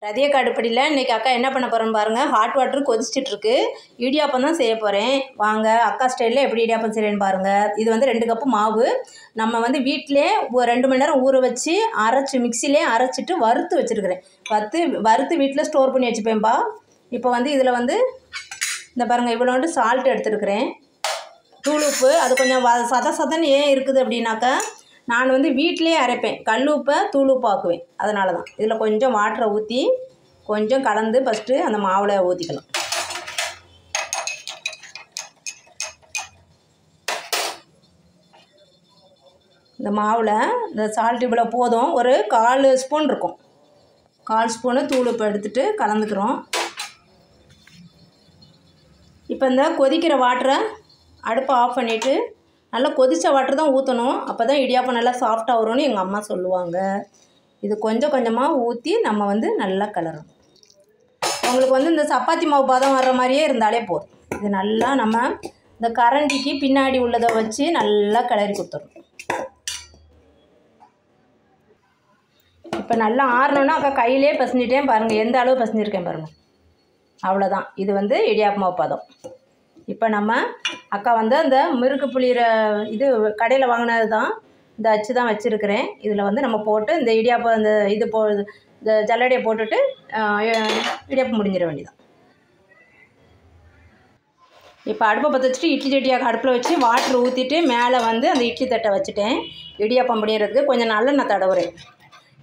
ரதியக்கா அடுப்படியில் இன்றைக்கி அக்கா என்ன பண்ண போகிறேன்னு பாருங்கள். Hot water கொதிச்சிட்ருக்கு. இடியாப்பம் தான் செய்ய போகிறேன். வாங்க அக்கா ஸ்டைலில் எப்படி இடியாப்பம் செய்கிறேன்னு பாருங்கள். இது வந்து 2 கப்பு மாவு நம்ம வந்து வீட்டிலே 2 மணி நேரம் ஊற வச்சு அரைச்சி மிக்சிலே அரைச்சிட்டு வறுத்து வச்சுருக்கிறேன். வறுத்து வீட்டில் ஸ்டோர் பண்ணி வச்சுப்பேன்ப்பா. இப்போ வந்து இதில் வந்து இந்த பாருங்கள் இவ்வளோண்டு சால்ட் எடுத்துருக்கிறேன். தூள் உப்பு அது கொஞ்சம் சதன்னு ஏன் இருக்குது அப்படின்னாக்கா நான் வந்து வீட்டிலே அரைப்பேன். கல் உப்பை தூள் உப்பு ஆக்குவேன். அதனால தான் இதில் கொஞ்சம் வாட்டரை ஊற்றி கொஞ்சம் கலந்து ஃபஸ்ட்டு அந்த மாவில் ஊற்றிக்கலாம். இந்த மாவில் இந்த சால்ட் இவ்வளோ போதும். ஒரு 1/4 ஸ்பூன் இருக்கும். 1/4 ஸ்பூனு தூள் உப்பு எடுத்துகிட்டு கலந்துக்கிறோம். இப்போ இந்த கொதிக்கிற வாட்டரை அடுப்பை ஆஃப் பண்ணிவிட்டு நல்லா கொதித்த வாட்டர் தான் ஊற்றணும். அப்போ தான் இடியாப்பம் நல்லா சாஃப்டாக வரும்னு எங்கள் அம்மா சொல்லுவாங்க. இது கொஞ்சம் கொஞ்சமாக ஊற்றி நம்ம வந்து நல்லா கிளறணும். உங்களுக்கு வந்து இந்த சப்பாத்தி மாவு பதம் வர்ற மாதிரியே இருந்தாலே போதும். இது நல்லா நம்ம இந்த கரண்டிக்கு பின்னாடி உள்ளதை வச்சு நல்லா கிளறி கொடுத்துடணும். இப்போ நல்லா ஆறணுன்னா அக்கா கையிலே பசஞ்சிட்டேன் பாருங்கள். எந்த அளவு பசஞ்சிருக்கேன் பாருங்கள். அவ்வளோதான். இது வந்து இடியாப்ப மாவு பதம். இப்போ நம்ம அக்கா வந்து அந்த முறுக்கு புளிகிற இது கடையில் வாங்கினது தான். இந்த அச்சு தான் வச்சுருக்கிறேன். இதில் வந்து நம்ம போட்டு இந்த இடியாப்பம் இந்த இது இந்த ஜல்லடையை போட்டுட்டு இடியாப்பம் முடிஞ்சிட வேண்டியதான். இப்போ அடுப்பை பற்ற வச்சுட்டு இட்லி சட்டியாக அடுப்பில் வச்சு வாட்டர் ஊற்றிட்டு மேலே வந்து அந்த இட்லி தட்டை வச்சுட்டேன். இடியாப்பம் முடிகிறதுக்கு கொஞ்சம் நல்லெண்ணெய் தடவுறேன்.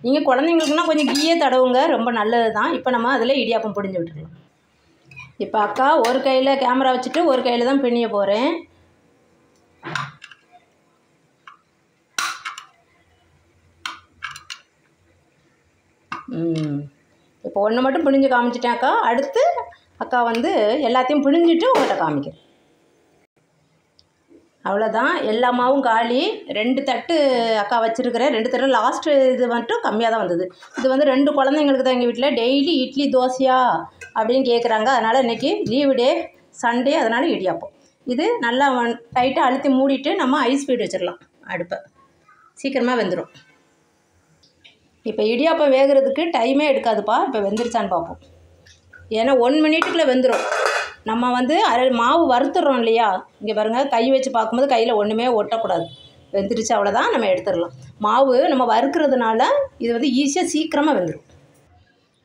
நீங்கள் குழந்தைங்களுக்குன்னா கொஞ்சம் கீயே தடவுங்க, ரொம்ப நல்லது தான். இப்போ நம்ம அதில் இடியாப்பம் பிடிஞ்சி விட்டுருக்கலாம். இப்போ அக்கா ஒரு கையில் கேமரா வச்சுட்டு ஒரு கையில் தான் பிணிய போகிறேன். இப்போ ஒன்று மட்டும் பிழிஞ்சு காமிச்சிட்டேன் அக்கா. அடுத்து அக்கா வந்து எல்லாத்தையும் பிழிஞ்சிட்டு உங்கள்கிட்ட காமிக்கிறேன். அவ்வளோதான். எல்லா மாவும் காலி. 2 தட்டு அக்கா வச்சுருக்கிறேன். 2 தட்டு லாஸ்ட்டு இது மட்டும் கம்மியாக தான் வந்தது. இது வந்து 2 குழந்தைங்களுக்கு தான் எங்கள் வீட்டில் டெய்லி இட்லி தோசையா அப்படின்னு கேட்குறாங்க. அதனால் இன்றைக்கி லீவு டே சண்டே, அதனால் இடியாப்பம். இது நல்லா டைட்டாக அழுத்தி மூடிட்டு நம்ம ஐஸ் ஃபீட் வச்சிடலாம். அடுப்பை சீக்கிரமாக வெந்துடும். இப்போ இடியாப்பம் வேகிறதுக்கு டைமே எடுக்காதுப்பா. இப்போ வெந்துருச்சான்னு பார்ப்போம். ஏன்னா 1 மினிட்டுக்குள்ளே வெந்துடும். நம்ம வந்து மாவு வறுத்துடுறோம் இல்லையா, இங்கே பாருங்கள் கை வச்சு பார்க்கும்போது கையில் ஒன்றுமே ஒட்டக்கூடாது. வெந்துருச்சு, அவ்வளோதான். நம்ம எடுத்துடலாம். மாவு நம்ம வறுக்கிறதுனால இது வந்து ஈஸியாக சீக்கிரமாக வெந்துடும்.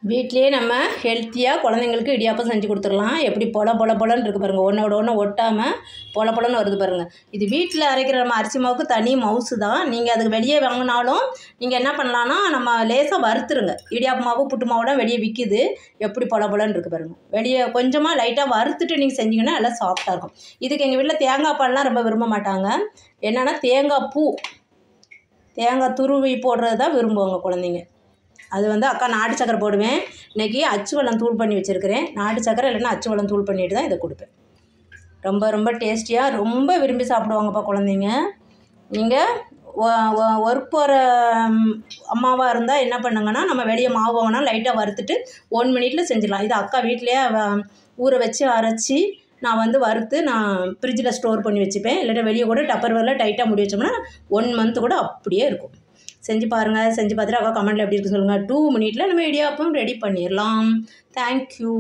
வீட்லேயே நம்ம ஹெல்த்தியாக குழந்தைங்களுக்கு இடியாப்பம் செஞ்சு கொடுத்துடலாம். எப்படி பொலன்னு இருக்குது பாருங்கள். ஒன்றோட ஒன்று ஒட்டாமல் பொலன்னு வருது பாருங்கள். இது வீட்டில் அரைக்கிற நம்ம அரிசி மாவுக்கு தனி மவுசு தான். நீங்கள் அதுக்கு வெளியே வாங்கினாலும் நீங்கள் என்ன பண்ணலான்னா நம்ம லேசாக வறுத்துருங்க. இடியாப்ப மாவு புட்டு மாவுலாம் வெளியே விற்கிது. எப்படி பொலன்னு இருக்குது பாருங்கள். வெளியே கொஞ்சமாக லைட்டாக வறுத்துட்டு நீங்கள் செஞ்சிங்கன்னா நல்லா சாஃப்டாக இருக்கும். இதுக்கு எங்கள் வீட்டில் தேங்காய் பால்லாம் ரொம்ப விரும்ப மாட்டாங்க. என்னென்னா தேங்காய் துருவி போடுறது தான் விரும்புவாங்க குழந்தைங்க. அது வந்து அக்கா நாட்டு சக்கரை போடுவேன். இன்றைக்கி அச்சு வெல்லம் தூள் பண்ணி வச்சுருக்கிறேன். நாட்டு சக்கரை இல்லைன்னா அச்சு வெல்லம் தூள் பண்ணிட்டு தான் இதை கொடுப்பேன். ரொம்ப டேஸ்டியாக ரொம்ப விரும்பி சாப்பிடுவாங்கப்பா குழந்தைங்க. நீங்கள் ஒர்க் போகிற அம்மாவாக இருந்தால் என்ன பண்ணுங்கன்னா நம்ம வெளியே மாவு வாங்கினா லைட்டாக வறுத்துட்டு 1 மினிட்டில் செஞ்சிடலாம். இது அக்கா வீட்டிலையே ஊற வச்சு அரைச்சி நான் வந்து வறுத்து நான் ஃப்ரிட்ஜில் ஸ்டோர் பண்ணி வச்சுப்பேன். இல்லாட்டா வெளியே கூட டப்பர்வேரில் டைட்டாக மூடி வச்சோம்னா 1 மந்த் கூட அப்படியே இருக்கும். செஞ்சு பாருங்கள். செஞ்சு பார்த்துட்டு அக்கா கமெண்ட்டில் எப்படி இருக்குன்னு சொல்லுங்கள். 2 மினிட்டில் நம்ம இடியாப்பம் ரெடி பண்ணிடலாம். தேங்க்யூ.